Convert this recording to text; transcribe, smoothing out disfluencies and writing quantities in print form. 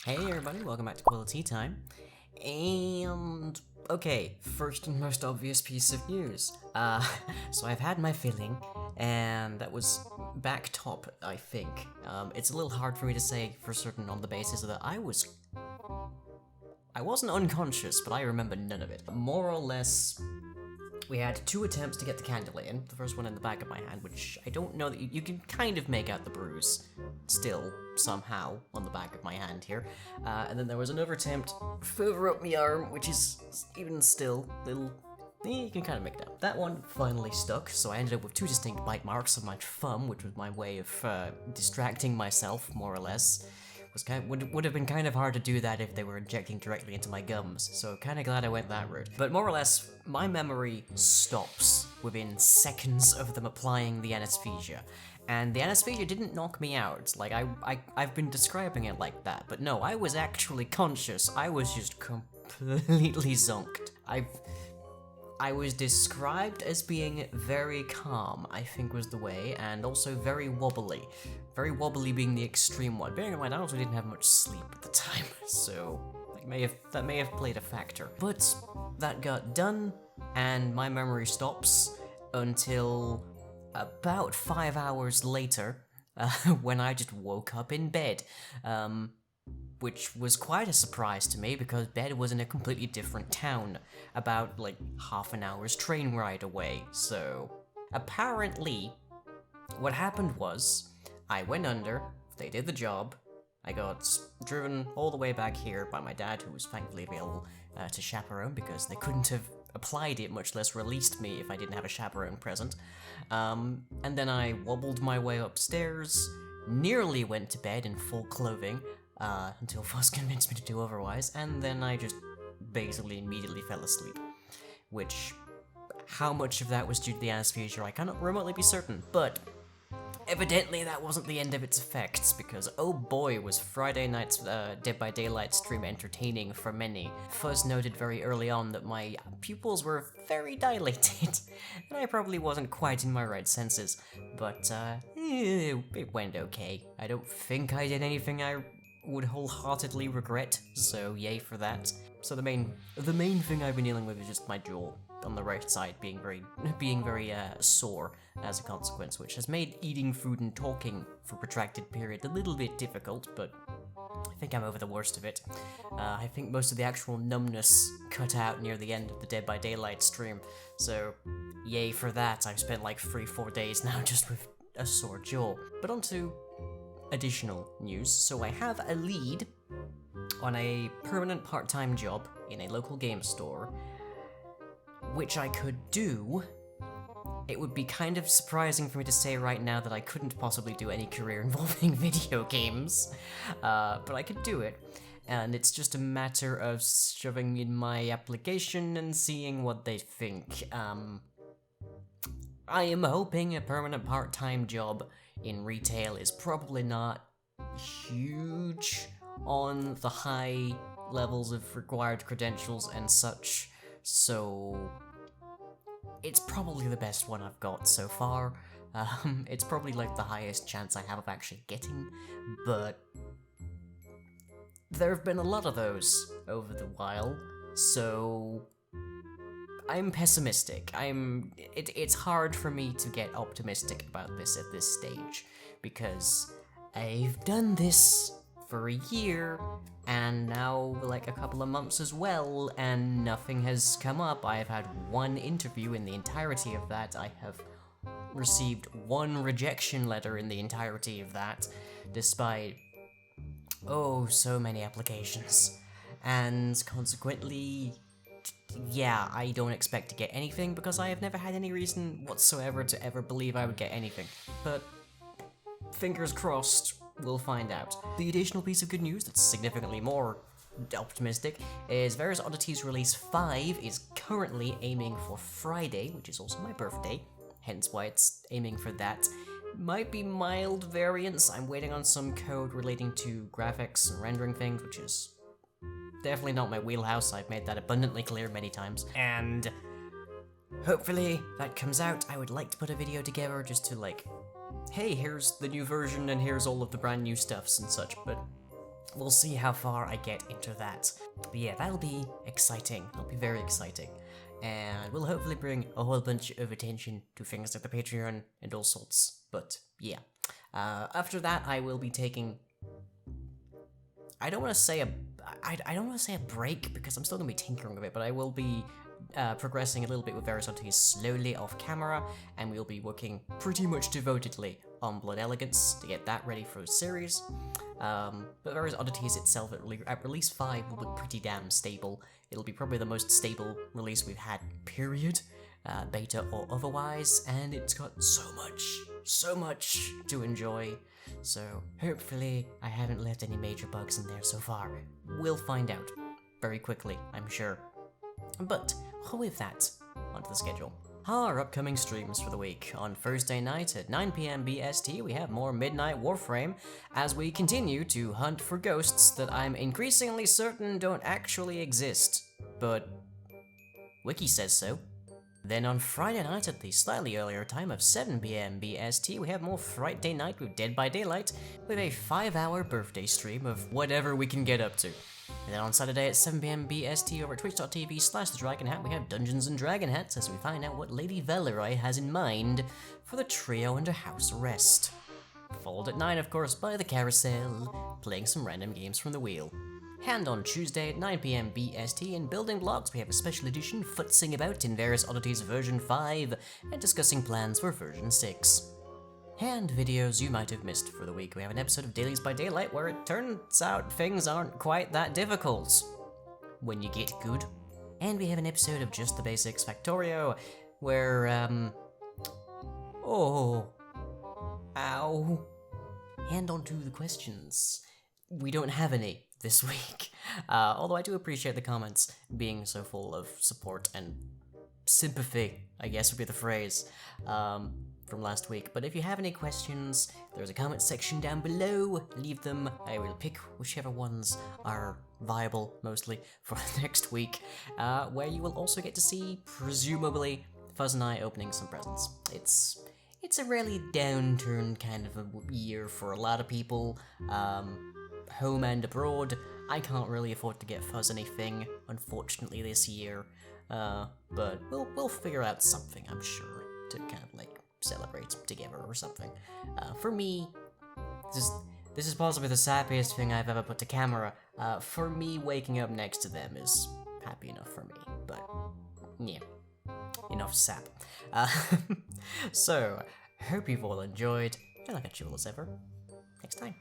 Hey everybody, welcome back to Quali-Tea time. And okay, first and most obvious piece of news. So I've had my filling, and that was back top, I think. It's a little hard for me to say for certain on the basis that I wasn't unconscious, but I remember none of it. More or less, we had 2 attempts to get the candle in. The first one in the back of my hand, which I don't know that you can kind of make out the bruise still somehow on the back of my hand here. And then there was another attempt further up my arm, which is even still little. You can kind of make it out. That one finally stuck, so I ended up with 2 distinct bite marks on my thumb, which was my way of distracting myself, more or less. Would have been kind of hard to do that if they were injecting directly into my gums, so kinda glad I went that route. But more or less, my memory stops within seconds of them applying the anesthesia. And the anesthesia didn't knock me out, like I've been describing it like that, but no, I was actually conscious, I was just completely zonked. I was described as being very calm, I think was the way, and also very wobbly. Very wobbly being the extreme one. Bearing in mind, I also didn't have much sleep at the time, so that may have played a factor. But that got done, and my memory stops until about 5 hours later, when I just woke up in bed. Which was quite a surprise to me because bed was in a completely different town, about like half an hour's train ride away. So apparently what happened was I went under, they did the job, I got driven all the way back here by my dad, who was thankfully available to chaperone because they couldn't have applied it, much less released me if I didn't have a chaperone present. And then I wobbled my way upstairs, nearly went to bed in full clothing, until Fuss convinced me to do otherwise, and then I just basically immediately fell asleep. Which, how much of that was due to the anesthesia, I cannot remotely be certain, but evidently that wasn't the end of its effects, because oh boy was Friday night's Dead by Daylight stream entertaining for many. Fuzz noted very early on that my pupils were very dilated, and I probably wasn't quite in my right senses, but it went okay. I don't think I did anything I would wholeheartedly regret, so yay for that. So the main thing I've been dealing with is just my jaw on the right side being very sore as a consequence, which has made eating food and talking for a protracted period a little bit difficult, but I think I'm over the worst of it. I think most of the actual numbness cut out near the end of the Dead by Daylight stream, so yay for that. I've spent like 3-4 days now just with a sore jaw. But onto additional news. So I have a lead on a permanent part-time job in a local game store, which I could do. It would be kind of surprising for me to say right now that I couldn't possibly do any career involving video games, but I could do it, and it's just a matter of shoving in my application and seeing what they think. I am hoping a permanent part-time job in retail is probably not huge on the high levels of required credentials and such, so it's probably the best one I've got so far. It's probably like the highest chance I have of actually getting, but there have been a lot of those over the while, so I'm pessimistic. It's hard for me to get optimistic about this at this stage, because I've done this for a year, and now like a couple of months as well, and nothing has come up. I have had 1 interview in the entirety of that. I have received 1 rejection letter in the entirety of that, despite, oh, so many applications. And consequently, yeah, I don't expect to get anything because I have never had any reason whatsoever to ever believe I would get anything. But fingers crossed, we'll find out. The additional piece of good news that's significantly more optimistic is Various Oddities Release 5 is currently aiming for Friday, which is also my birthday, hence why it's aiming for that. Might be mild variants. I'm waiting on some code relating to graphics and rendering things, which is definitely not my wheelhouse. I've made that abundantly clear many times. And hopefully that comes out. I would like to put a video together just to like, hey, here's the new version and here's all of the brand new stuffs and such, but we'll see how far I get into that. But yeah, that'll be exciting. That'll be very exciting. And we'll hopefully bring a whole bunch of attention to things like the Patreon and all sorts. But yeah. After that, I will be taking... I don't want to say a break, because I'm still going to be tinkering with it, but I will be progressing a little bit with various oddities slowly off camera, and we'll be working pretty much devotedly on Blood Elegance to get that ready for a series. But various oddities itself at release 5 will be pretty damn stable. It'll be probably the most stable release we've had, period, beta or otherwise, and it's got so much to enjoy. So hopefully I haven't left any major bugs in there so far. We'll find out very quickly, I'm sure. But with that, onto the schedule. Our upcoming streams for the week. On Thursday night at 9 PM BST, we have more Midnight Warframe as we continue to hunt for ghosts that I'm increasingly certain don't actually exist. But Wiki says so. Then on Friday night at the slightly earlier time of 7 PM BST, we have more Friday night with Dead by Daylight, with a 5-hour birthday stream of whatever we can get up to. And then on Saturday at 7 PM BST over at twitch.tv/thedragonhat, we have Dungeons and Dragon Hats as we find out what Lady Valerie has in mind for the trio under house arrest. Followed at 9, of course, by the Carousel, playing some random games from the wheel. And on Tuesday at 9 PM BST in Building Blocks, we have a special edition futzing about in various oddities version 5 and discussing plans for version 6. And videos you might have missed for the week. We have an episode of Dailies by Daylight where it turns out things aren't quite that difficult when you get good. And we have an episode of Just the Basics Factorio where, ow. And on to the questions. We don't have any this week, although I do appreciate the comments being so full of support and sympathy, I guess would be the phrase, from last week. But if you have any questions, there's a comment section down below, leave them. I will pick whichever ones are viable, mostly, for next week, where you will also get to see, presumably, Fuzz and I opening some presents. It's a really downturned kind of a year for a lot of people, home and abroad. I can't really afford to get Fuzz anything, unfortunately, this year, but we'll figure out something, I'm sure, to kind of like celebrate together or something. For me, this is possibly the sappiest thing I've ever put to camera. For me, waking up next to them is happy enough for me, but yeah, enough sap. So, hope you've all enjoyed, and I'll catch you all as ever next time.